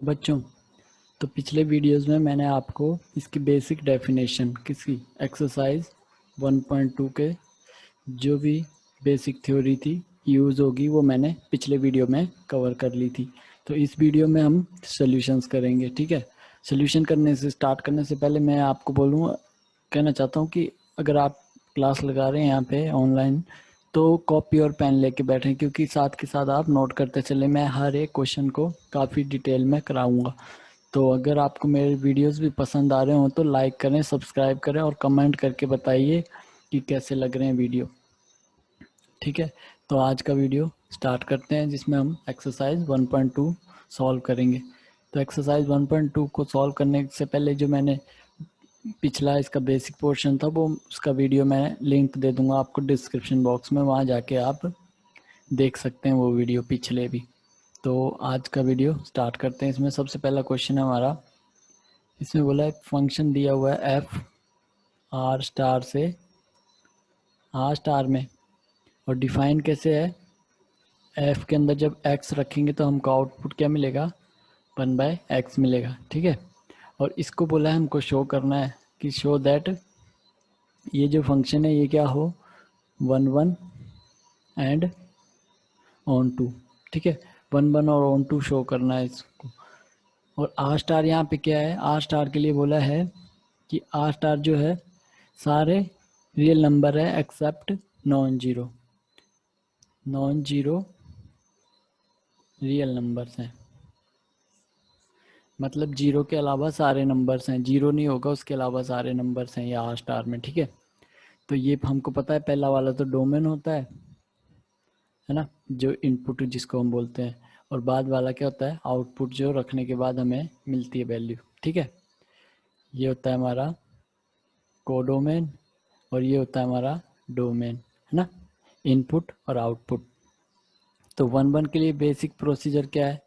बच्चों, तो पिछले वीडियोस में मैंने आपको इसकी बेसिक डेफिनेशन किसी एक्सरसाइज 1.2 के जो भी बेसिक थ्योरी थी यूज़ होगी वो मैंने पिछले वीडियो में कवर कर ली थी। तो इस वीडियो में हम सॉल्यूशंस करेंगे। ठीक है, सॉल्यूशन करने से स्टार्ट करने से पहले मैं आपको कहना चाहता हूँ कि अगर आप क्लास लगा रहे हैं यहाँ पे ऑनलाइन तो कॉपी और पेन लेके बैठें, क्योंकि साथ के साथ आप नोट करते चले। मैं हर एक क्वेश्चन को काफ़ी डिटेल में कराऊंगा। तो अगर आपको मेरे वीडियोस भी पसंद आ रहे हो तो लाइक करें, सब्सक्राइब करें और कमेंट करके बताइए कि कैसे लग रहे हैं वीडियो। ठीक है, तो आज का वीडियो स्टार्ट करते हैं जिसमें हम एक्सरसाइज 1.2 सॉल्व करेंगे। तो एक्सरसाइज 1.2 को सॉल्व करने से पहले जो मैंने पिछला इसका बेसिक पोर्शन था वो उसका वीडियो मैं लिंक दे दूंगा आपको डिस्क्रिप्शन बॉक्स में, वहाँ जाके आप देख सकते हैं वो वीडियो पिछले भी। तो आज का वीडियो स्टार्ट करते हैं। इसमें सबसे पहला क्वेश्चन है हमारा, इसमें बोला है फंक्शन दिया हुआ है एफ आर स्टार से आर स्टार में, और डिफाइन कैसे है, एफ के अंदर जब एक्स रखेंगे तो हमको आउटपुट क्या मिलेगा, 1/x मिलेगा। ठीक है, और इसको बोला है हमको शो करना है कि शो दैट ये जो फंक्शन है ये क्या हो, 1 1 एंड ऑन टू। ठीक है, 1 1 और ऑन टू शो करना है इसको। और आर स्टार यहाँ पे क्या है, आर स्टार के लिए बोला है कि आर स्टार जो है सारे रियल नंबर है except non zero. Non zero real numbers हैं, मतलब जीरो के अलावा सारे नंबर्स हैं, जीरो नहीं होगा उसके अलावा सारे नंबर्स हैं ये आर स्टार में। ठीक है, तो ये हमको पता है पहला वाला तो डोमेन होता है ना, जो इनपुट जिसको हम बोलते हैं, और बाद वाला क्या होता है, आउटपुट जो रखने के बाद हमें मिलती है वैल्यू। ठीक है, ये होता है हमारा कोडोमेन और ये होता है हमारा डोमेन, है ना, इनपुट और आउटपुट। तो 1 1 के लिए बेसिक प्रोसीजर क्या है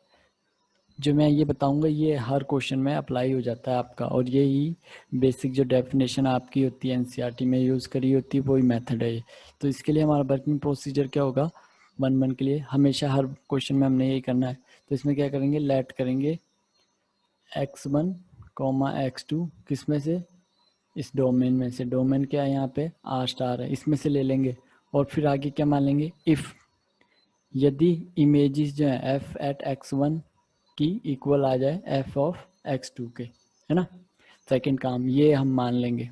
जो मैं ये बताऊंगा, ये हर क्वेश्चन में अप्लाई हो जाता है आपका, और यही बेसिक जो डेफिनेशन आपकी होती है एनसीईआरटी में यूज़ करी होती है वही मेथड है ये। तो इसके लिए हमारा वर्किंग प्रोसीजर क्या होगा, 1 1 के लिए हमेशा हर क्वेश्चन में हमने यही करना है। तो इसमें क्या करेंगे, लेट करेंगे x1 x2 किस में से, इस डोमेन में से। डोमेन क्या है यहाँ पे, आर स्टार है, इसमें से ले लेंगे। और फिर आगे क्या मान लेंगे, इफ़ यदि इमेजेस जो है एफ एट x1 की इक्वल आ जाए एफ ऑफ x2 के, है ना, सेकंड काम ये हम मान लेंगे।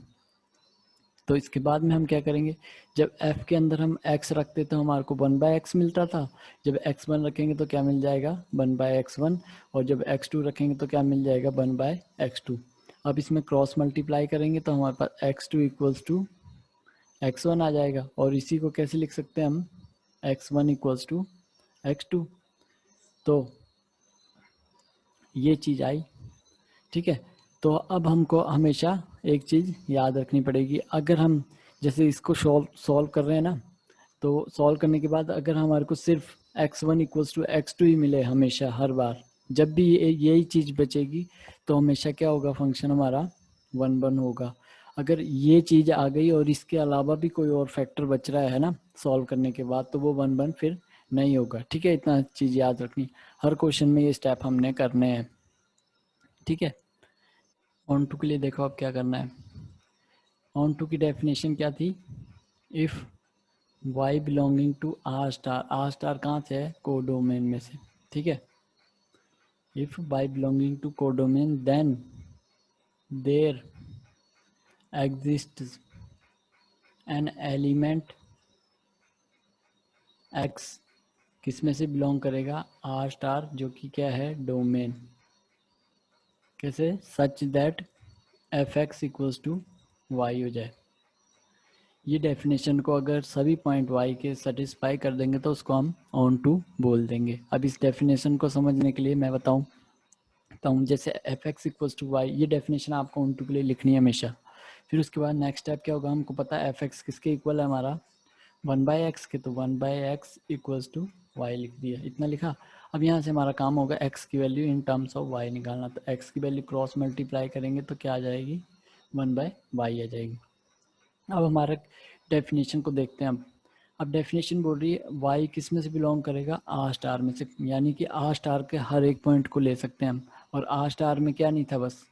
तो इसके बाद में हम क्या करेंगे, जब f के अंदर हम x रखते तो हमारे को 1/x मिलता था, जब x1 रखेंगे तो क्या मिल जाएगा, 1/x1, और जब x2 रखेंगे तो क्या मिल जाएगा, 1/x2। अब इसमें क्रॉस मल्टीप्लाई करेंगे तो हमारे पास x2 इक्वल्स टू x1 आ जाएगा, और इसी को कैसे लिख सकते हैं हम, x1 इक्वल्स टू x2। तो ये चीज़ आई। ठीक है, तो अब हमको हमेशा एक चीज़ याद रखनी पड़ेगी, अगर हम जैसे इसको सॉल्व कर रहे हैं ना, तो सॉल्व करने के बाद अगर हमारे को सिर्फ x1 इक्वल्स टू x2 ही मिले हमेशा हर बार, जब भी यही चीज़ बचेगी तो हमेशा क्या होगा, फंक्शन हमारा 1 1 होगा। अगर ये चीज़ आ गई और इसके अलावा भी कोई और फैक्टर बच रहा है ना सॉल्व करने के बाद, तो वो 1 1 फिर नहीं होगा। ठीक है, इतना चीज़ याद रखनी, हर क्वेश्चन में ये स्टेप हमने करने हैं। ठीक है, ऑन टू के लिए देखो अब क्या करना है। ऑन टू की डेफिनेशन क्या थी, if y belonging to R star, R star कहाँ से है, कोडोमेन में से। ठीक है, if y belonging to codomain then there exists an element x, किस में से बिलोंग करेगा, आर स्टार, जो कि क्या है, डोमेन। कैसे, such that f x equals to y हो जाए। ये डेफिनेशन को अगर सभी पॉइंट y के सेटिस्फाई कर देंगे तो उसको हम ऑन टू बोल देंगे। अब इस डेफिनेशन को समझने के लिए मैं बताऊं तो जैसे f x equals to y, ये डेफिनेशन आपको ऑन टू के लिए लिखनी है हमेशा। फिर उसके बाद नेक्स्ट स्टेप क्या होगा, हमको पता है एफ एक्स किसके इक्वल है हमारा, 1/x के, तो 1/x इक्वल्स टू वाई लिख दिया, इतना लिखा। अब यहाँ से हमारा काम होगा x की value in terms of y निकालना। तो x की वैल्यू क्रॉस मल्टीप्लाई करेंगे तो क्या आ जाएगी, 1/y आ जाएगी। अब हमारे डेफिनेशन को देखते हैं। अब डेफिनेशन बोल रही है y किस में से बिलोंग करेगा, आर स्टार में से, यानी कि आर स्टार के हर एक पॉइंट को ले सकते हैं हम। और आर स्टार में क्या नहीं था, बस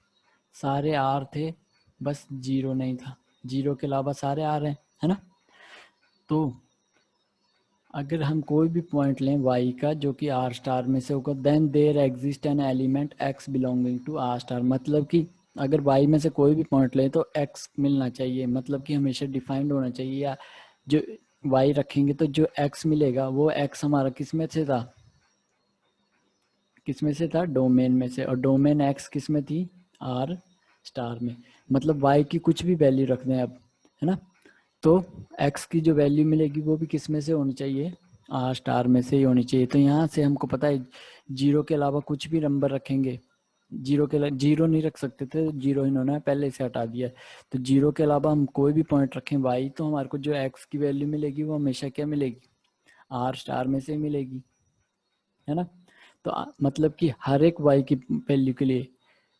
सारे आर थे, बस जीरो नहीं था, जीरो के अलावा सारे आर हैं, है ना। तो अगर हम कोई भी पॉइंट लें y का जो कि आर स्टार में से होगा, then there exist an element x belonging to R star, मतलब कि अगर y में से कोई भी पॉइंट लें तो x मिलना चाहिए, मतलब कि हमेशा डिफाइंड होना चाहिए, या जो y रखेंगे तो जो x मिलेगा वो x हमारा किस में से था, किस में से था, डोमेन में से, और डोमेन x किस में थी, आर स्टार में, मतलब y की कुछ भी वैल्यू रख दें अब, है ना। तो x की जो वैल्यू मिलेगी वो भी किस में से होनी चाहिए, आर स्टार में से ही होनी चाहिए। तो यहाँ से हमको पता है जीरो के अलावा कुछ भी नंबर रखेंगे, जीरो के जीरो नहीं रख सकते थे, जीरो इन्होंने पहले से हटा दिया है। तो जीरो के अलावा हम कोई भी पॉइंट रखें y, तो हमारे को जो x की वैल्यू मिलेगी वो हमेशा क्या मिलेगी, आर स्टार में से मिलेगी, है ना। तो मतलब कि हर एक y की वैल्यू के लिए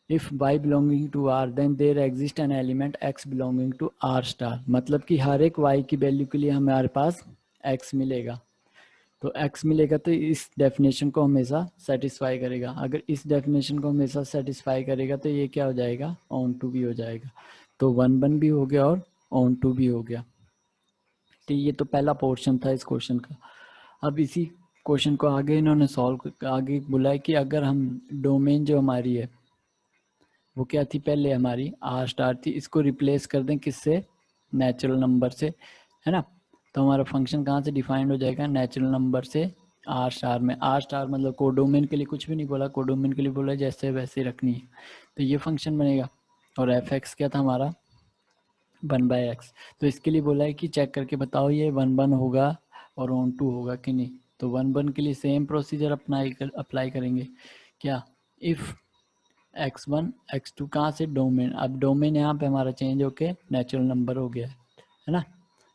if y belonging to r then there exist an element x belonging to r star, मतलब कि हर एक y की वैल्यू के लिए हमारे पास x मिलेगा। तो x मिलेगा तो इस डेफिनेशन को हमेशा सेटिस्फाई करेगा, अगर इस डेफिनेशन को हमेशा सेटिस्फाई करेगा तो ये क्या हो जाएगा, ऑन टू भी हो जाएगा। तो 1 1 भी हो गया और ऑन टू भी हो गया। तो ये तो पहला पोर्शन था इस क्वेश्चन का। अब इसी क्वेश्चन को आगे इन्होंने सॉल्व आगे बोला है कि अगर हम डोमेन जो हमारी है वो क्या थी, पहले हमारी आर स्टार थी, इसको रिप्लेस कर दें किससे, नेचुरल नंबर से, है ना। तो हमारा फंक्शन कहाँ से डिफाइंड हो जाएगा, नेचुरल नंबर से आर स्टार में। आर स्टार मतलब कोडोमेन के लिए कुछ भी नहीं बोला, कोडोमेन के लिए बोला जैसे वैसे रखनी है, तो ये फंक्शन बनेगा। और एफ एक्स क्या था हमारा, 1/x। तो इसके लिए बोला है कि चेक करके बताओ ये 1 1 होगा और ऑन टू होगा कि नहीं। तो 1 1 के लिए सेम प्रोसीजर अप्लाई करेंगे, क्या, इफ़ x1 x2 कहाँ से, डोमेन, अब डोमेन यहाँ पे हमारा चेंज होके नेचुरल नंबर हो गया है ना।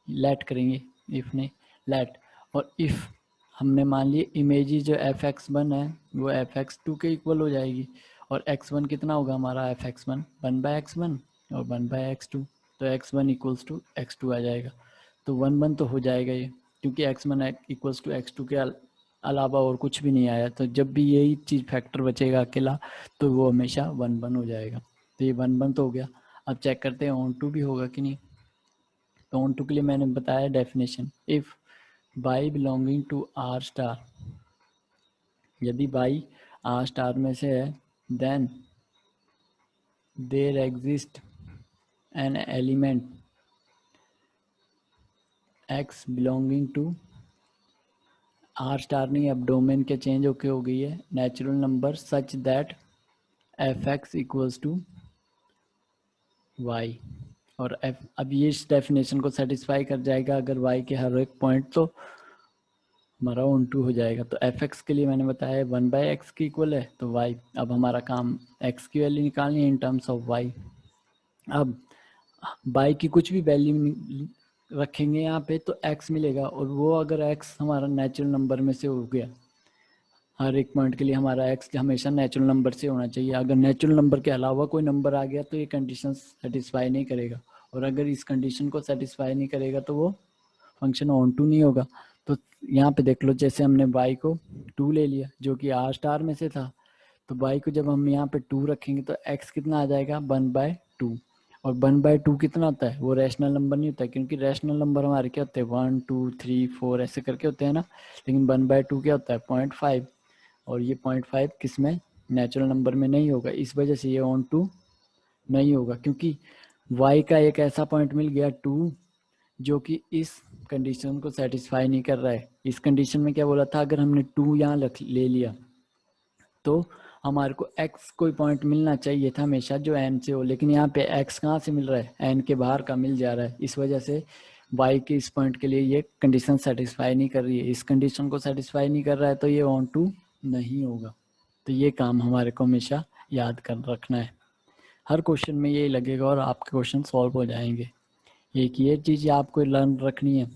लेट करेंगे, इफ नहीं लेट, और इफ हमने मान लिया इमेज जो f(x1) है वो f(x2) के इक्वल हो जाएगी, और x1 कितना होगा हमारा f(x1), 1/x1 और 1/x2, तो x1 इक्वल्स टू x2 आ जाएगा। तो 1 1 तो हो जाएगा ये, क्योंकि x1 इक्वल्स टू x2 के अलावा और कुछ भी नहीं आया, तो जब भी यही चीज़ फैक्टर बचेगा अकेला तो वो हमेशा 1 1 हो जाएगा। तो ये 1 1 तो हो गया। अब चेक करते हैं ऑन टू भी होगा कि नहीं। तो ऑन टू के लिए मैंने बताया definition, if y belonging to R star, यदि बाई आर स्टार में से है, then there exist an element x belonging to R star, नहीं अब डोमेन के चेंज होके हो गई है, natural number such that f x equals to y. और अब ये इस डेफिनेशन को सेटिस्फाई कर जाएगा अगर y के हर एक पॉइंट, तो हमारा ऑन टू हो जाएगा। तो एफ एक्स के लिए मैंने बताया 1/x की इक्वल है, तो y, अब हमारा काम x की वैल्यू निकालनी है इन टर्म्स ऑफ y। अब y की कुछ भी वैल्यू रखेंगे यहाँ पे तो x मिलेगा, और वो अगर x हमारा नेचुरल नंबर में से हो गया, हर एक पॉइंट के लिए हमारा x हमेशा नेचुरल नंबर से होना चाहिए, अगर नेचुरल नंबर के अलावा कोई नंबर आ गया तो ये कंडीशन सेटिस्फाई नहीं करेगा, और अगर इस कंडीशन को सेटिस्फाई नहीं करेगा तो वो फंक्शन ऑन टू नहीं होगा। तो यहाँ पे देख लो, जैसे हमने y को 2 ले लिया जो कि आर स्टार में से था, तो y को जब हम यहाँ पे 2 रखेंगे तो x कितना आ जाएगा, 1/2। और 1/2 कितना होता है, वो रैशनल नंबर नहीं होता है, क्योंकि रैशनल नंबर हमारे क्या होते हैं 1 2 3 4 ऐसे करके होते हैं ना, लेकिन 1/2 क्या होता है 0.5, और ये 0.5 किस में, नेचुरल नंबर में नहीं होगा, इस वजह से ये ऑन टू नहीं होगा, क्योंकि y का एक ऐसा पॉइंट मिल गया 2 जो कि इस कंडीशन को सेटिस्फाई नहीं कर रहा है। इस कंडीशन में क्या बोला था, अगर हमने 2 यहाँ ले लिया तो हमारे को x कोई पॉइंट मिलना चाहिए था हमेशा जो n से हो, लेकिन यहाँ पे x कहाँ से मिल रहा है, n के बाहर का मिल जा रहा है, इस वजह से y के इस पॉइंट के लिए ये कंडीशन सेटिस्फाई नहीं कर रही है, इस कंडीशन को सेटिस्फाई नहीं कर रहा है तो ये ऑन टू नहीं होगा। तो ये काम हमारे को हमेशा याद कर रखना है, हर क्वेश्चन में यही लगेगा और आपके क्वेश्चन सॉल्व हो जाएंगे। एक ये चीज़ आपको लर्न रखनी है,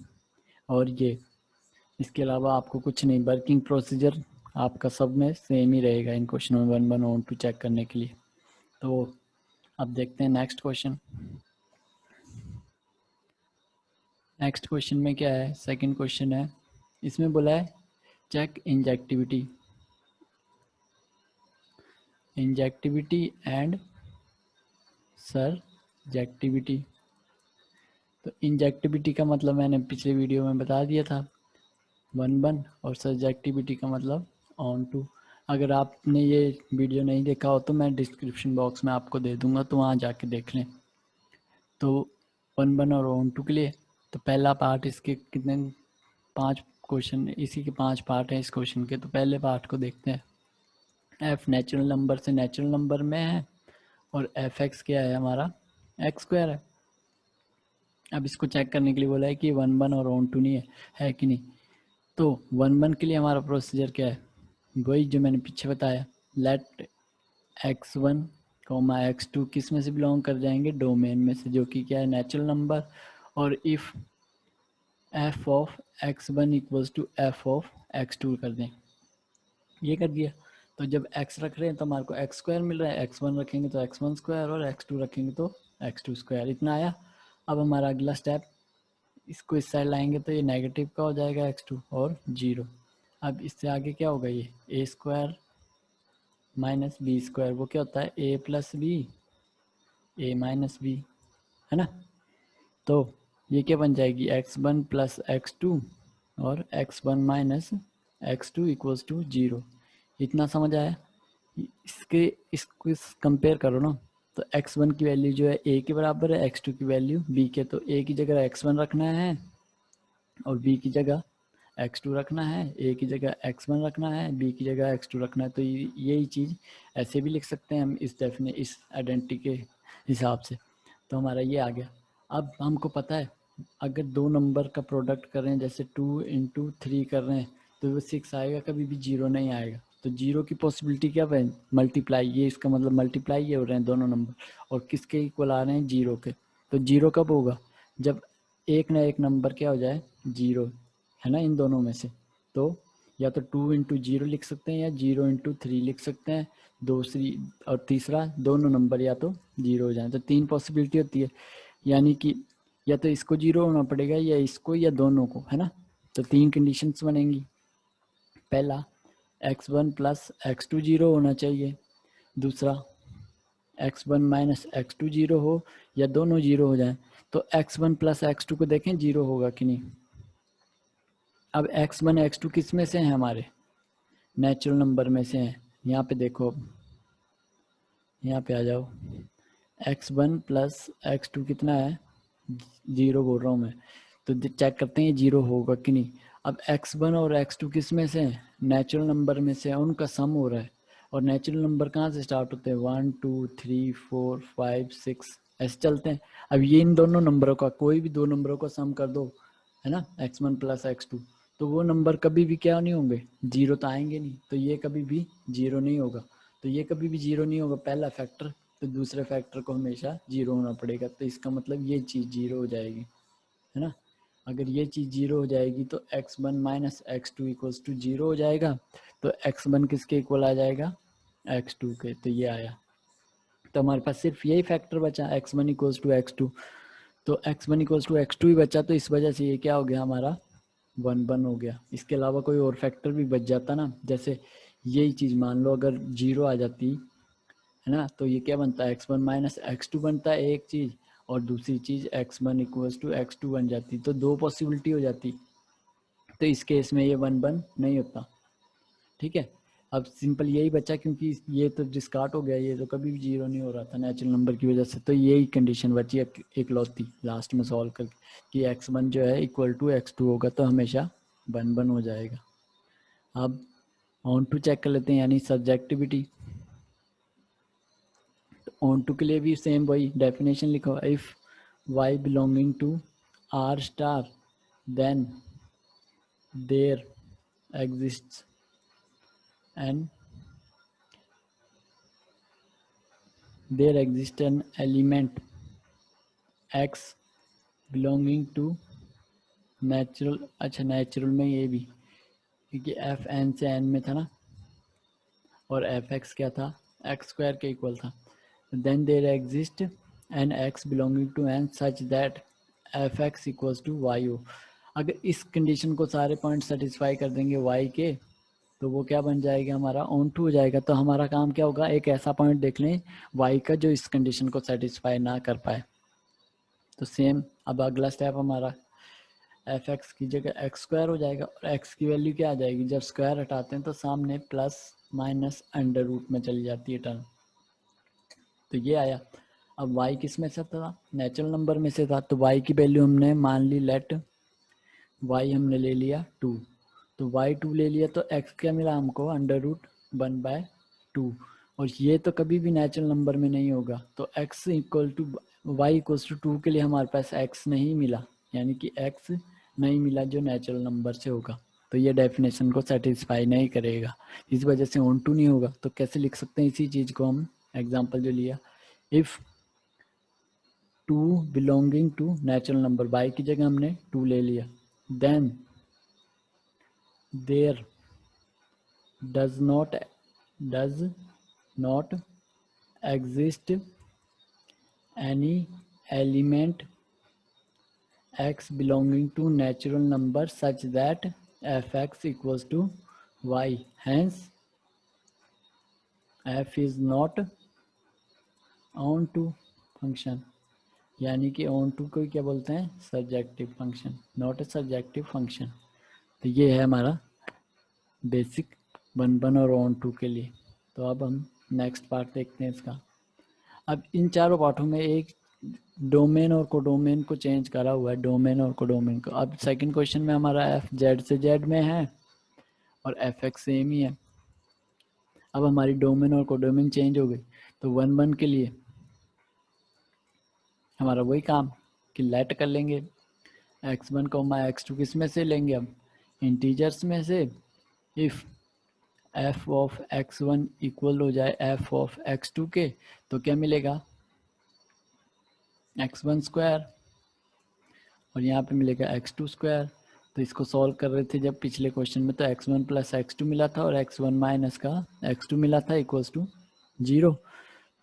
और ये इसके अलावा आपको कुछ नहीं, वर्किंग प्रोसीजर आपका सब में सेम ही रहेगा इन क्वेश्चनों में 1 1 ऑन टू चेक करने के लिए। तो अब देखते हैं नेक्स्ट क्वेश्चन। नेक्स्ट क्वेश्चन में क्या है, सेकंड क्वेश्चन है, इसमें बोला है check injectivity. Injectivity and surjectivity. तो इंजेक्टिविटी का मतलब मैंने पिछले वीडियो में बता दिया था 1-1, और सर्जेक्टिविटी का मतलब ऑन टू। अगर आपने ये वीडियो नहीं देखा हो तो मैं डिस्क्रिप्शन बॉक्स में आपको दे दूंगा, तो वहाँ जाके देख लें। तो 1-1 और ऑन टू के लिए तो पहला पार्ट, इसके कितने 5 क्वेश्चन, इसी के 5 पार्ट हैं इस क्वेश्चन के। तो पहले पार्ट को देखते हैं। एफ नेचुरल नंबर से नेचुरल नंबर में है और एफ एक्स क्या है हमारा, एक्स स्क्वायर है। अब इसको चेक करने के लिए बोला है कि 1-1 और ऑन टू नहीं है कि नहीं। तो 1-1 के लिए हमारा प्रोसीजर क्या है, वही जो मैंने पीछे बताया। लेट x1 x2 किस में से बिलोंग कर जाएंगे, डोमेन में से, जो कि क्या है, नेचुरल नंबर। और if f of x1 equals to f of x2 कर दें, ये कर दिया। तो जब x रख रहे हैं तो हमारे को एक्स स्क्वायर मिल रहा है, x1 रखेंगे तो x1 स्क्वायर और x2 रखेंगे तो x2 स्क्वायर, इतना आया। अब हमारा अगला स्टेप, इसको इस साइड लाएंगे तो ये नेगेटिव का हो जाएगा x2 और 0। अब इससे आगे क्या होगा, ये a square minus b square, वो क्या होता है a plus b a minus b, है ना। तो ये क्या बन जाएगी, x1 प्लस x2 और x1 minus x2 equals to 0। इतना समझ आया। इसको कंपेयर करो ना, तो x1 की वैल्यू जो है a के बराबर है, x2 की वैल्यू b के। तो a की जगह x1 रखना है और b की जगह x2 रखना है, a की जगह x1 रखना है, b की जगह x2 रखना है। तो यही चीज़ ऐसे भी लिख सकते हैं हम इस आइडेंटिटी के हिसाब से। तो हमारा ये आ गया। अब हमको पता है अगर दो नंबर का प्रोडक्ट कर रहे हैं, जैसे 2 × 3 कर रहे हैं, तो वो 6 आएगा, कभी भी 0 नहीं आएगा। तो 0 की पॉसिबिलिटी क्या है, मल्टीप्लाई, ये इसका मतलब मल्टीप्लाई ये हो रहे हैं दोनों नंबर, और किसके इक्वल आ रहे हैं, 0 के। तो 0 कब होगा, जब एक ना एक नंबर क्या हो जाए, 0, है ना, इन दोनों में से। तो या तो 2 × 0 लिख सकते हैं या 0 × 3 लिख सकते हैं। दूसरी और तीसरा दोनों नंबर या तो 0 हो जाए। तो 3 पॉसिबिलिटी होती है, यानी कि या तो इसको 0 होना पड़ेगा या इसको या दोनों को, है ना। तो 3 कंडीशंस बनेंगी। पहला x1 प्लस x2 0 होना चाहिए, दूसरा x1 माइनस x2 0 हो, या दोनों 0 हो जाए। तो x1 प्लस x2 को देखें 0 होगा कि नहीं। अब x1 x2 किस में से हैं, हमारे नेचुरल नंबर में से हैं। यहाँ पे देखो, यहाँ पे आ जाओ, x1 प्लस x2 कितना है, 0 बोल रहा हूँ मैं। तो चेक करते हैं 0 होगा कि नहीं। अब x1 और x2 किस में से हैं, नेचुरल नंबर में से, उनका सम हो रहा है। और नेचुरल नंबर कहाँ से स्टार्ट होते हैं, 1 2 3 4 5 6 ऐसे चलते हैं। अब ये इन दोनों नंबरों का, कोई भी दो नंबरों का सम कर दो, है ना, x1 प्लस x2, तो वो नंबर कभी भी क्या नहीं होंगे, 0 तो आएंगे नहीं। तो ये कभी भी 0 नहीं होगा। तो ये कभी भी 0 नहीं होगा, पहला फैक्टर। तो दूसरे फैक्टर को हमेशा 0 होना पड़ेगा। तो इसका मतलब ये चीज़ 0 हो जाएगी, है ना। अगर ये चीज़ 0 हो जाएगी तो x1 minus x2 equals to 0 हो जाएगा। तो x1 किसके इक्वल आ जाएगा, x2 के। तो ये आया। तो हमारे पास सिर्फ यही फैक्टर बचा, x1 इक्वल्स टू x2। तो x1 इक्वल्स टू x2 ही बचा। तो इस वजह से ये क्या हो गया हमारा, 1-1 हो गया। इसके अलावा कोई और फैक्टर भी बच जाता ना, जैसे यही चीज़ मान लो अगर 0 आ जाती, है ना, तो ये क्या बनता है, x1 माइनस x2 बनता है एक चीज़, और दूसरी चीज़ x1 इक्वल्स टू x2 बन जाती। तो दो पॉसिबिलिटी हो जाती। तो इस केस में ये 1-1 नहीं होता, ठीक है। अब सिंपल यही बचा, क्योंकि ये तो डिस्कार्ड हो गया, ये तो कभी भी 0 नहीं हो रहा था नेचुरल नंबर की वजह से। तो यही कंडीशन बची एक लौती लास्ट में सॉल्व करके, कि x1 जो है इक्वल टू x2 होगा, तो हमेशा 1-1 हो जाएगा। अब ऑन टू चेक कर लेते हैं, यानी सब्जेक्टिविटी। ऑन टू के लिए भी सेम वही डेफिनेशन लिखो, if y belonging to r star then there exists an element x belonging to natural. अच्छा, नेचुरल में ये भी, क्योंकि एफ एन से एन में था ना, और एफ एक्स क्या था, एक्स स्क्वायर के इक्वल था। Then there exist an x belonging to N such that f x equals to y हो। अगर इस कंडीशन को सारे पॉइंट सेटिस्फाई कर देंगे वाई के, तो वो क्या बन जाएगा, हमारा ऑन टू हो जाएगा। तो हमारा काम क्या होगा, एक ऐसा पॉइंट देख लें वाई का जो इस कंडीशन को सेटिस्फाई ना कर पाए। तो सेम अब अगला स्टेप हमारा एफ एक्स की जगह एक्स स्क्वायर हो जाएगा, और एक्स की वैल्यू क्या आ जाएगी, जब स्क्वायर हटाते हैं तो सामने प्लस माइनस अंडर रूट में चली जाती है टर्म। तो ये आया। अब y किस में से था, नेचुरल नंबर में से था। तो y की वैल्यू हमने मान ली, लेट y हमने ले लिया 2। तो y 2 ले लिया, तो x क्या मिला हमको, अंडर रूट 1/2। और ये तो कभी भी नेचुरल नंबर में नहीं होगा। तो x equal to y equal to 2 के लिए हमारे पास x नहीं मिला, यानी कि x नहीं मिला जो नेचुरल नंबर से होगा। तो ये डेफिनेशन को सेटिस्फाई नहीं करेगा, इस वजह से ऑन टू नहीं होगा। तो कैसे लिख सकते हैं इसी चीज़ को हम, एग्जाम्पल जो लिया, if 2 belonging to natural number, y की जगह हमने 2 ले लिया, then there does not exist any element x belonging to natural number such that fx equals to y, hence f is not on to function, यानी कि on to को क्या बोलते हैं, subjective function, not a subjective function. तो ये है हमारा बेसिक 1 और ऑन टू के लिए। तो अब हम नेक्स्ट पार्ट देखते हैं इसका। अब इन चारों पार्टों में एक डोमेन और कोडोमेन को चेंज करा हुआ है, डोमेन और कोडोमेन को। अब सेकंड क्वेश्चन में हमारा एफ जेड से जेड में है और एफ एक्स सेम ही है। अब हमारी डोमेन और कोडोमेन चेंज हो गई। तो 1 के लिए हमारा वही काम कि लेट कर लेंगे x1 x2 किस में से लेंगे, अब इंटीजर्स में से। If f of x1 equal हो जाए f ऑफ x2 के, तो क्या मिलेगा, x1 स्क्वायर, और यहाँ पे मिलेगा x2 स्क्वायर। तो इसको सॉल्व कर रहे थे जब पिछले क्वेश्चन में, तो x1 प्लस x2 मिला था और x1 माइनस का x2 मिला था इक्वल्स टू 0।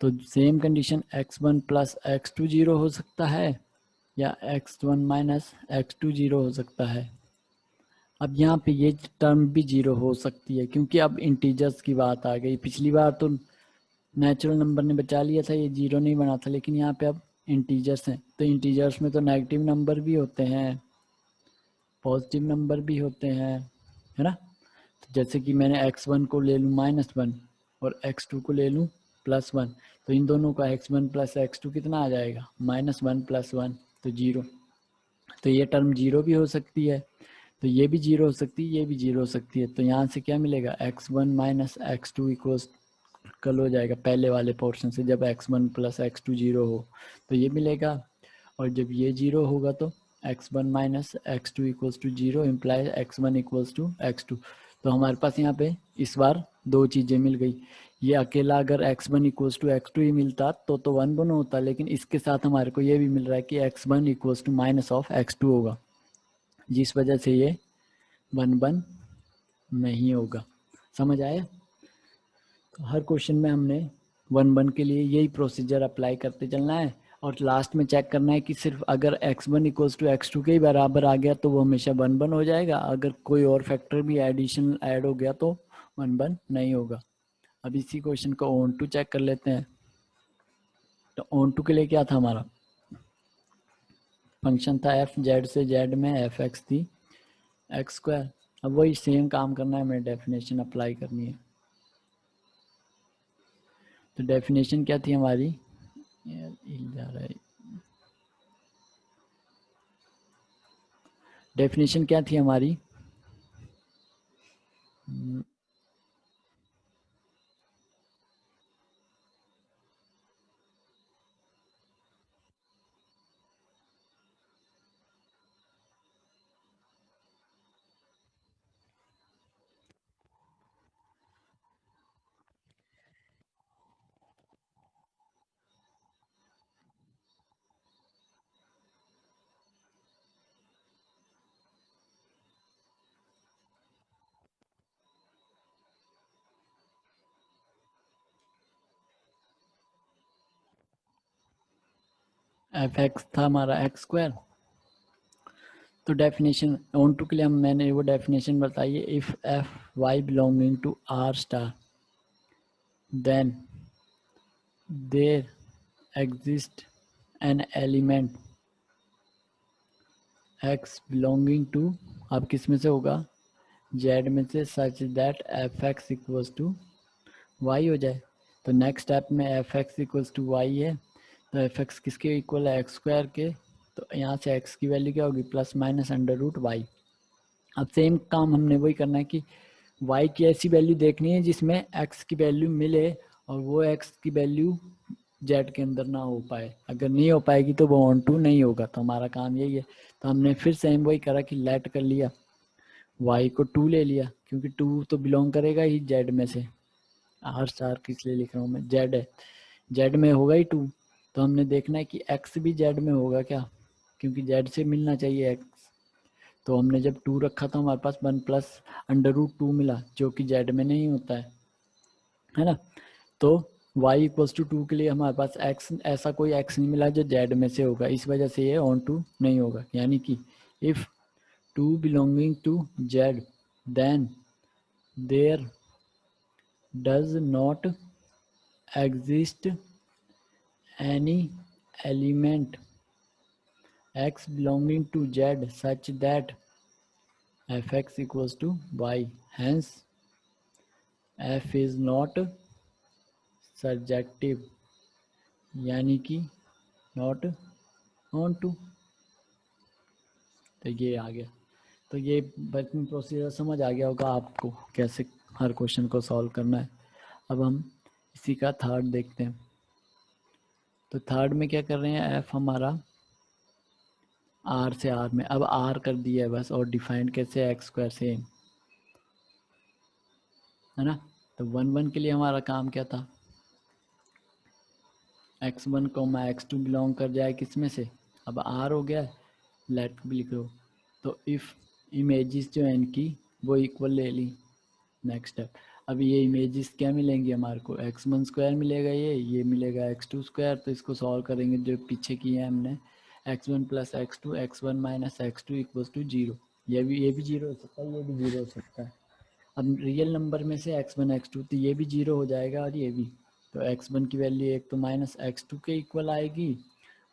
तो same condition x1 plus x2 0 हो सकता है, या x1 माइनस x2 0 हो सकता है। अब यहाँ पे ये टर्म भी 0 हो सकती है, क्योंकि अब इंटीजर्स की बात आ गई। पिछली बार तो नेचुरल नंबर ने बचा लिया था, ये 0 नहीं बना था, लेकिन यहाँ पे अब इंटीजर्स हैं। तो इंटीजर्स में तो नेगेटिव नंबर भी होते हैं, पॉजिटिव नंबर भी होते हैं, है ना। तो जैसे कि मैंने x1 को ले लूँ -1 और x2 को ले लूँ +1, तो इन दोनों का x1 प्लस x2 कितना आ जाएगा, -1 + 1, तो 0। तो ये टर्म 0 भी हो सकती है, तो ये भी 0 हो सकती है, ये भी 0 हो सकती है। तो यहाँ से क्या मिलेगा, x1 माइनस x2 इक्वल्स कल हो जाएगा पहले वाले पोर्शन से, जब x1 प्लस x2 0 हो तो ये मिलेगा, और जब ये 0 होगा तो x1 minus x2 equals to 0 imply x1 equals to x2। तो हमारे पास यहाँ पे इस बार दो चीज़ें मिल गई। ये अकेला अगर x1 इक्वल्स टू x2 ही मिलता तो 1 होता, लेकिन इसके साथ हमारे को ये भी मिल रहा है कि x1 equals to minus of x2 होगा, जिस वजह से ये 1 नहीं होगा। समझ आया। तो हर क्वेश्चन में हमने 1 के लिए यही प्रोसीजर अप्लाई करते चलना है, और लास्ट में चेक करना है कि सिर्फ अगर x1 इक्वल्स टू x2 के ही बराबर आ गया तो वो हमेशा 1 हो जाएगा, अगर कोई और फैक्टर भी एडिशनल ऐड हो गया तो 1 नहीं होगा। अब इसी क्वेश्चन को ऑन टू चेक कर लेते हैं। तो ऑन टू के लिए क्या था, हमारा फंक्शन था एफ जेड से जेड में एफ एक्स थी एक्स स्क्वायर। अब वही सेम काम करना है, हमें डेफिनेशन अप्लाई करनी है। तो डेफिनेशन क्या थी हमारी, यार हिल जा रहा है, डेफिनेशन क्या थी हमारी, एफ एक्स था हमारा एक्स स्क्वायर। तो डेफिनेशन ऑन टू के लिए मैंने वो डेफिनेशन बताई है, if f y belonging to R star then there exist an element x belonging to, अब किस में से होगा, जेड में से, such that f x equals to y हो जाए। तो नेक्स्ट स्टेप में f x equals to y है, तो एफ एक्स किसके इक्वल है, एक्स स्क्वायर के। तो यहाँ से एक्स की वैल्यू क्या होगी, plus minus under root y. अब सेम काम हमने वही करना है कि y की ऐसी वैल्यू देखनी है जिसमें x की वैल्यू मिले और वो x की वैल्यू z के अंदर ना हो पाए। अगर नहीं हो पाएगी तो वो ऑन टू नहीं होगा। तो हमारा काम यही है। तो हमने फिर सेम वही करा कि लेट कर लिया, y को 2 ले लिया, क्योंकि 2 तो बिलोंग करेगा ही z में से। आर स्टार किस लिए लिख रहा हूँ मैं, z है, z में होगा ही 2। तो हमने देखना है कि x भी z में होगा क्या, क्योंकि z से मिलना चाहिए x। तो हमने जब 2 रखा था हमारे पास 1 प्लस अंडर रूट 2 मिला, जो कि जेड में नहीं होता है ना। तो y इक्वल्स टू 2 के लिए हमारे पास x, ऐसा कोई x नहीं मिला जो जेड में से होगा, इस वजह से ये ऑन टू नहीं होगा। यानी कि if 2 belonging to z then there does not exist any element x belonging to z such that fx equals to y, hence f is not surjective, यानी कि नॉट ऑन टू। तो ये आ गया। तो ये वर्किंग प्रोसीजर समझ आ गया होगा आपको, कैसे हर क्वेश्चन को सॉल्व करना है। अब हम इसी का थर्ड देखते हैं। तो थर्ड में क्या कर रहे हैं, एफ हमारा आर से आर में, अब आर कर दिया है बस, और डिफाइंड कैसे, एक्स स्क्वायर से, है ना। तो 1 1 के लिए हमारा काम क्या था, x1 कॉमा x2 बिलोंग कर जाए किस में से, अब r हो गया, लेट भी लिख लो। तो इफ़ इमेजेस जो है इनकी वो इक्वल ले ली। नेक्स्ट स्टेप, अब ये इमेजेस क्या मिलेंगी हमारे को, x1 स्क्वायर मिलेगा, ये मिलेगा x2 स्क्वायर। तो इसको सॉल्व करेंगे जो पीछे किए हैं हमने, x1 plus x2, x1 minus x2 equals to 0। ये भी 0 हो सकता है, ये भी 0 हो सकता है। अब रियल नंबर में से x1 x2, तो ये भी 0 हो जाएगा और ये भी। तो x1 की वैल्यू एक तो माइनस x2 के इक्वल आएगी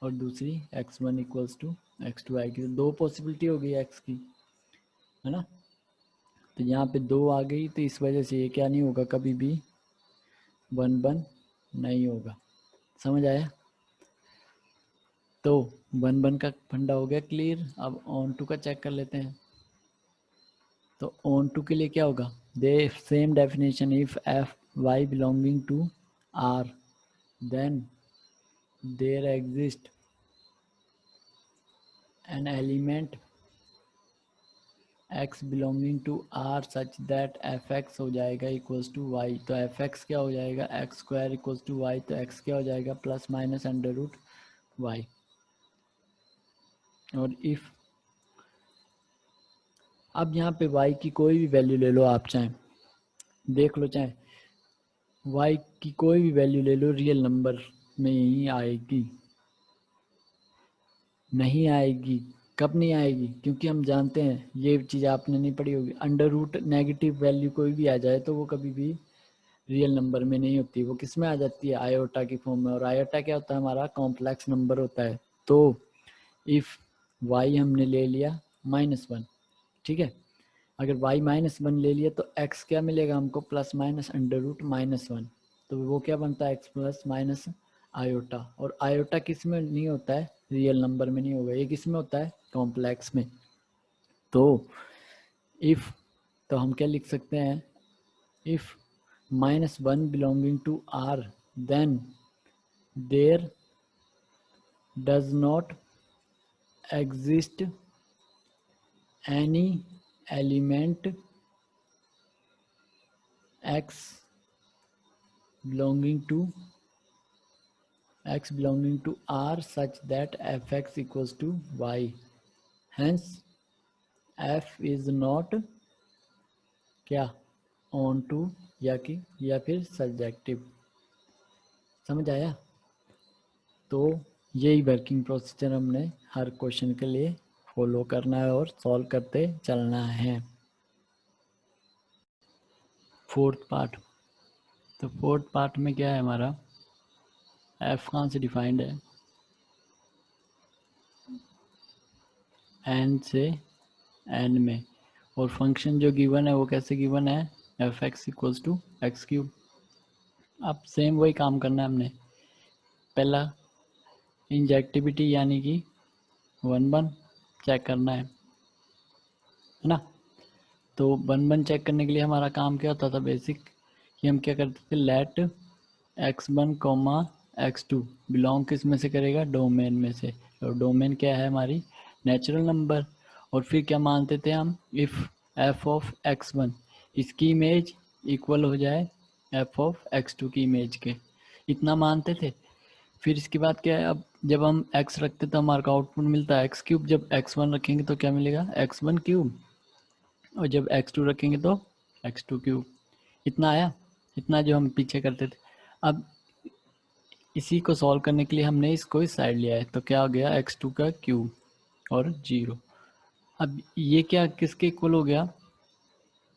और दूसरी x1 इक्वल्स टू x2 आएगी। तो दो पॉसिबिलिटी हो गई x की, है ना। तो यहाँ पे 2 आ गई, तो इस वजह से ये क्या नहीं होगा, कभी भी 1 1 नहीं होगा। समझ आया। तो 1 1 का फंडा हो गया क्लियर। अब ऑन टू का चेक कर लेते हैं। तो ऑन टू के लिए क्या होगा, the same definition, if f y belonging to R then there exist an element x belonging to r such that fx हो जाएगा इक्वल्स टू वाई। तो fx क्या हो जाएगा, x square equals to y. तो x क्या हो जाएगा, plus minus under root y. और इफ, अब यहाँ पे y की कोई भी वैल्यू ले लो आप, चाहे देख लो, चाहे y की कोई भी वैल्यू ले लो, रियल नंबर में ही आएगी। नहीं आएगी, कब नहीं आएगी, क्योंकि हम जानते हैं, ये चीज़ आपने नहीं पढ़ी होगी, अंडर रूट नेगेटिव वैल्यू कोई भी आ जाए तो वो कभी भी रियल नंबर में नहीं होती, वो किस में आ जाती है, आयोटा की फॉर्म में। और आयोटा क्या होता है, हमारा कॉम्प्लेक्स नंबर होता है। तो इफ़ y हमने ले लिया -1, ठीक है। अगर y -1 ले लिया तो x क्या मिलेगा हमको, प्लस माइनस अंडर रूट -1। तो वो क्या बनता है, x प्लस माइनस आयोटा। और आयोटा किस में नहीं होता है, रियल नंबर में नहीं होगा, ये किस में होता है, कॉम्प्लेक्स में। तो इफ़, तो हम क्या लिख सकते हैं, if -1 belonging to r then there does not exist any element x belonging to r such that fx equals to y, hence f is not क्या, ऑन टू, या फिर सब्जेक्टिव। समझ आया। तो यही वर्किंग प्रोसीजर हमने हर क्वेश्चन के लिए फॉलो करना है और सॉल्व करते चलना है। फोर्थ पार्ट, तो फोर्थ पार्ट में क्या है हमारा, एफ कहाँ से डिफाइंड है, एन से एन में, और फंक्शन जो गिवन है वो कैसे गिवन है, f x equals to x cube. अब सेम वही काम करना है हमने, पहला इंजेक्टिविटी यानी कि 1 1 चेक करना है ना। तो 1 1 चेक करने के लिए हमारा काम क्या होता था बेसिक, कि हम क्या करते थे, late x1 comma x2 belong किस में से करेगा, डोमेन में से, और डोमेन क्या है हमारी, नेचुरल नंबर। और फिर क्या मानते थे हम, इफ़ f ऑफ x1 इसकी इमेज इक्वल हो जाए f ऑफ x2 की इमेज के, इतना मानते थे। फिर इसके बाद क्या है, अब जब हम x रखते तो हमारा आउटपुट मिलता है x क्यूब, जब x1 रखेंगे तो क्या मिलेगा, x1 क्यूब, और जब x2 रखेंगे तो x2 क्यूब। इतना आया, इतना जो हम पीछे करते थे। अब इसी को सॉल्व करने के लिए हमने इसको इस साइड लिया है, तो क्या हो गया, x2 का क्यूब और 0। अब ये क्या किसके इक्वल हो गया,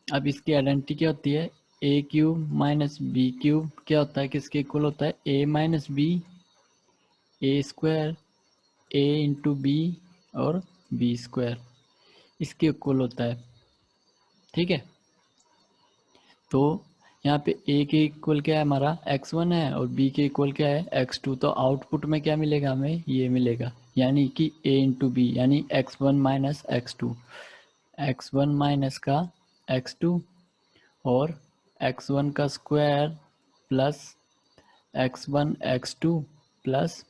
अब इसकी आइडेंटिटी क्या होती है, a cube minus b cube क्या होता है, किसके इक्वल होता है, a minus b, a square, a into b और बी स्क्वायर, इसके इक्वल होता है। ठीक है, तो यहाँ पे a के इक्वल क्या है हमारा, x1 है, और b के इक्वल क्या है, x2। तो आउटपुट में क्या मिलेगा हमें, ये मिलेगा, यानी कि a इंटू बी यानी x1 minus x2, x1 minus का x2, और x1 का square plus x1 x2 plus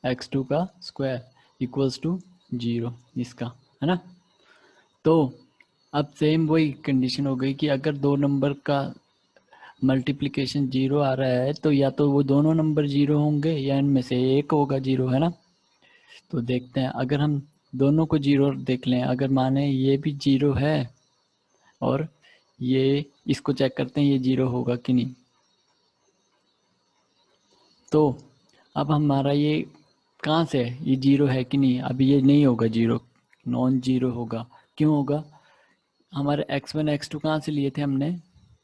x2 का स्क्वायर इक्वल्स टू 0, इसका है ना। तो अब सेम वही कंडीशन हो गई कि अगर दो नंबर का मल्टीप्लिकेशन 0 आ रहा है तो या तो वो दोनों नंबर 0 होंगे या इनमें से एक होगा 0, है ना। तो देखते हैं, अगर हम दोनों को 0 देख लें, अगर माने ये भी 0 है और ये, इसको चेक करते हैं ये 0 होगा कि नहीं। तो अब हमारा ये कहाँ से है, ये 0 है कि नहीं, अभी ये नहीं होगा 0, नॉन 0 होगा। क्यों होगा, हमारे x1 x2 कहाँ से लिए थे हमने,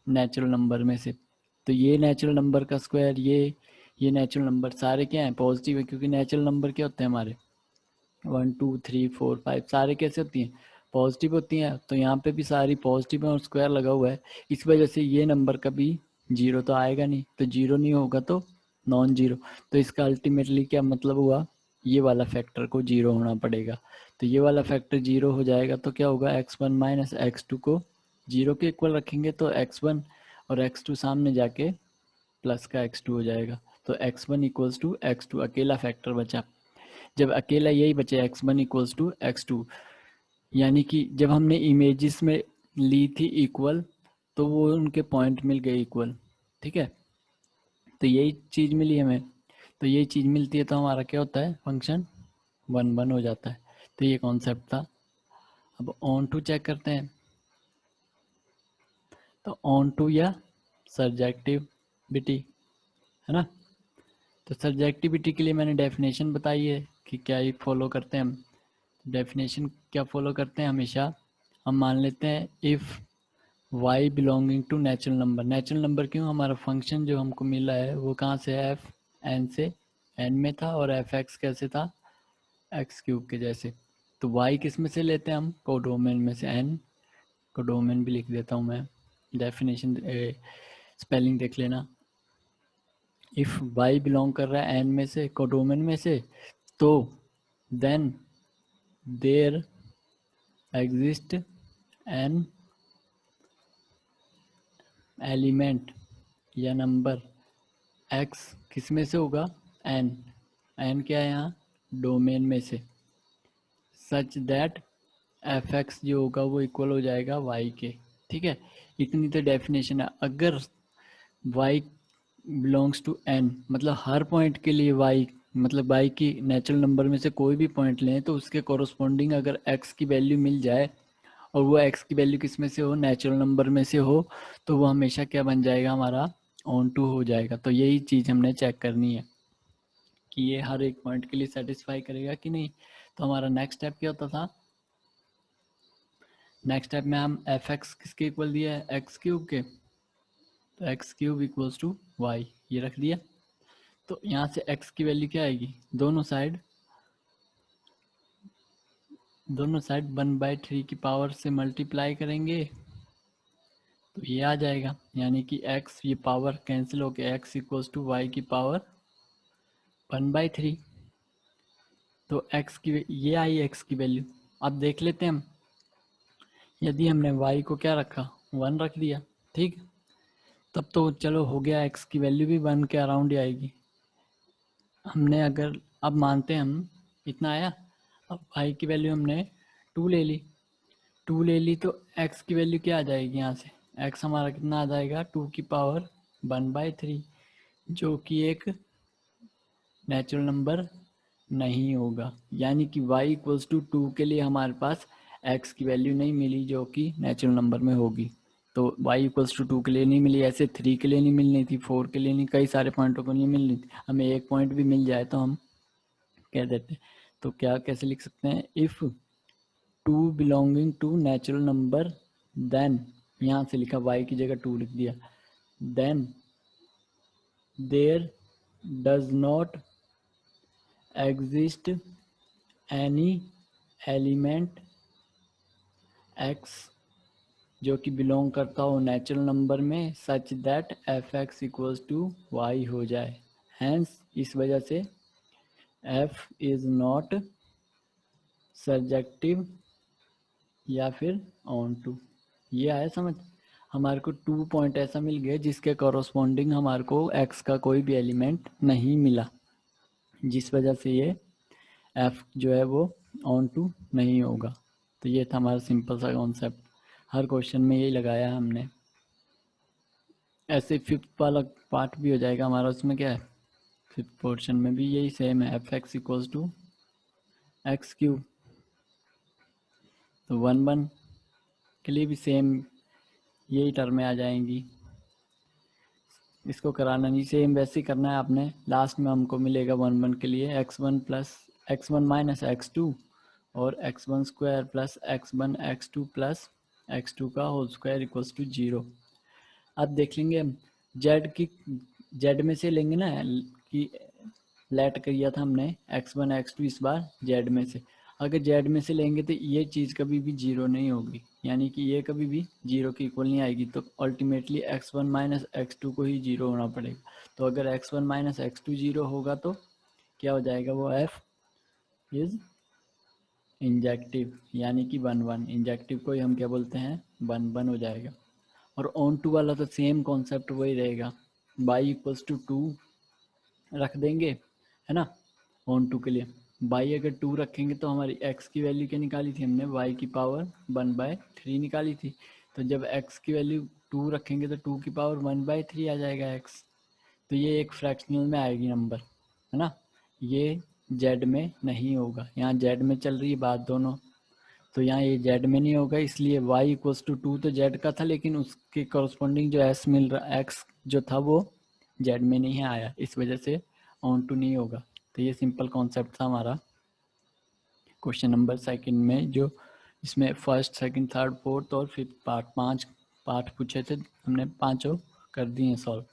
नेचुरल नंबर में से। तो ये नेचुरल नंबर का स्क्वायर, ये नेचुरल नंबर सारे क्या हैं, पॉजिटिव है, क्योंकि नेचुरल नंबर क्या होते हैं हमारे, 1 2 3 4 5 सारे कैसे होती हैं, पॉजिटिव होती हैं। तो यहाँ पे भी सारी पॉजिटिव है और स्क्वायर लगा हुआ है, इस वजह से ये नंबर कभी 0 तो आएगा नहीं, तो 0 नहीं होगा तो नॉन 0। तो इसका अल्टीमेटली क्या मतलब हुआ, ये वाला फैक्टर को 0 होना पड़ेगा। तो ये वाला फैक्टर 0 हो जाएगा तो क्या होगा, x1 माइनस x2 को 0 के इक्वल रखेंगे तो x1 और x2 सामने जाके प्लस का x2 हो जाएगा। तो x1 इक्वल्स टू x2 अकेला फैक्टर बचा। जब अकेला यही बचे x1 इक्वल्स टू x2, यानी कि जब हमने इमेजेस में ली थी इक्वल, तो वो उनके पॉइंट मिल गए इक्वल। ठीक है, तो यही चीज़ मिली हमें, तो यही चीज़ मिलती है तो हमारा क्या होता है, फंक्शन 1 1 हो जाता है। तो ये कॉन्सेप्ट था। अब ऑन टू चेक करते हैं, तो ऑन टू या सब्जेक्टिविटी, है ना। तो सब्जेक्टिविटी के लिए मैंने डेफिनेशन बताई है कि क्या ये फॉलो करते हैं हम। डेफिनेशन क्या फॉलो करते हैं, हमेशा हम मान लेते हैं if y belonging to natural number. Natural number क्यों, हमारा फंक्शन जो हमको मिला है वो कहाँ से है, एफ एन से एन में था, और एफ एक्स कैसे था, एक्स क्यूब के जैसे। तो y किस में से लेते हैं हम, कोडोमेन में से, एन कोडोमेन भी लिख देता हूँ मैं, डेफिनेशन स्पेलिंग देख लेना। इफ़ y बिलोंग कर रहा है एन में से, कोडोमेन में से, तो then there exist an element या नंबर x किस में से होगा, n, n क्या है यहाँ, डोमेन में से, सच दैट एफ एक्स जो होगा वो इक्वल हो जाएगा y के। ठीक है, इतनी तो डेफिनेशन है। अगर y बिलोंग्स टू n, मतलब हर पॉइंट के लिए y, मतलब y की नेचुरल नंबर में से कोई भी पॉइंट लें तो उसके कॉरस्पॉन्डिंग अगर x की वैल्यू मिल जाए, और वो x की वैल्यू किस में से हो, नेचुरल नंबर में से हो, तो वो हमेशा क्या बन जाएगा हमारा, ऑन टू हो जाएगा। तो यही चीज़ हमने चेक करनी है कि ये हर एक पॉइंट के लिए सेटिस्फाई करेगा कि नहीं। तो हमारा नेक्स्ट स्टेप क्या होता था, नेक्स्ट स्टेप में हम एफ एक्स किसके इक्वल दिया है, एक्स क्यूब के, तो x cube equals to y, ये रख दिया। तो यहाँ से एक्स की वैल्यू क्या आएगी, दोनों साइड 1/3 की पावर से मल्टीप्लाई करेंगे तो ये आ जाएगा, यानी कि x, ये पावर कैंसिल होके x इक्वल्स टू वाई की पावर 1/3। तो x की ये आई x की वैल्यू। अब देख लेते हैं हम, यदि हमने y को क्या रखा, 1 रख दिया, ठीक, तब तो चलो हो गया, x की वैल्यू भी 1 के अराउंड ही आएगी। हमने अगर अब मानते हैं हम इतना आया, अब y की वैल्यू हमने 2 ले ली, 2 ले ली तो x की वैल्यू क्या आ जाएगी, यहाँ से x हमारा कितना आ जाएगा, 2 की पावर 1/3, जो कि एक नेचुरल नंबर नहीं होगा। यानी कि y इक्वल्स टू 2 के लिए हमारे पास x की वैल्यू नहीं मिली जो कि नेचुरल नंबर में होगी। तो y इक्वल्स टू 2 के लिए नहीं मिली, ऐसे 3 के लिए नहीं मिलनी थी, 4 के लिए नहीं, कई सारे पॉइंटों को नहीं मिलनी थी। हमें एक पॉइंट भी मिल जाए तो हम कह देते हैं। तो क्या कैसे लिख सकते हैं, if 2 belonging to natural number then, यहाँ से लिखा y की जगह 2 लिख दिया, then there does not exist any element x जो कि बिलोंग करता हो नेचुरल नंबर में such that f x equals to y हो जाए। हैंस इस वजह से f इज नॉट सर्जेक्टिव या फिर ऑन टू। ये आया समझ, हमारे को 2 पॉइंट ऐसा मिल गया जिसके कॉरस्पॉन्डिंग हमारे को x का कोई भी एलिमेंट नहीं मिला, जिस वजह से ये f जो है वो ऑन टू नहीं होगा। तो ये था हमारा सिंपल सा कॉन्सेप्ट, हर क्वेश्चन में यही लगाया हमने। ऐसे फिफ्थ वाला पार्ट भी हो जाएगा हमारा, उसमें क्या है, फिफ्थ पोर्शन में भी यही सेम है, f x equals to x cube. तो 1/1 के लिए भी सेम यही टर्में आ जाएंगी, इसको कराना नहीं, सेम वैसे ही करना है आपने। लास्ट में हमको मिलेगा 1/1 के लिए x1 plus x1 minus x2 और x1 square plus x1 x2 plus x2 का होल स्क्वायर इक्वल्स टू 0। अब देख लेंगे हम जेड में से लेंगे ना, कि लेट किया था हमने x1 x2 इस बार जेड में से, अगर जेड में से लेंगे तो ये चीज़ कभी भी 0 नहीं होगी, यानी कि ये कभी भी 0 के इक्वल नहीं आएगी। तो अल्टीमेटली x1 माइनस x2 को ही 0 होना पड़ेगा। तो अगर x1 माइनस x2 0 होगा तो क्या हो जाएगा, वो f इज इंजेक्टिव, यानी कि 1/1। इंजेक्टिव को ही हम क्या बोलते हैं, 1/1 हो जाएगा। और ऑन टू वाला तो सेम कॉन्सेप्ट वही रहेगा, y इक्वल्स टू 2 रख देंगे, है ना, ऑन टू के लिए। y अगर 2 रखेंगे तो हमारी x की वैल्यू क्या निकाली थी हमने, y की पावर 1/3 निकाली थी। तो जब x की वैल्यू 2 रखेंगे तो 2 की पावर 1/3 आ जाएगा x। तो ये एक फ्रैक्शनल में आएगी नंबर, है ना, ये z में नहीं होगा। यहाँ z में चल रही है बात दोनों, तो यहाँ ये z में नहीं होगा, इसलिए y इक्वल्स टू 2 तो z का था, लेकिन उसके कॉरस्पॉन्डिंग जो s मिल रहा, x जो था वो z में नहीं आया, इस वजह से ऑन टू नहीं होगा। तो ये सिंपल कॉन्सेप्ट था हमारा क्वेश्चन नंबर सेकंड में, जो इसमें फर्स्ट सेकंड थर्ड फोर्थ और फिफ्थ पार्ट 5 पार्ट पूछे थे, हमने पाँचों कर दिए सॉल्व।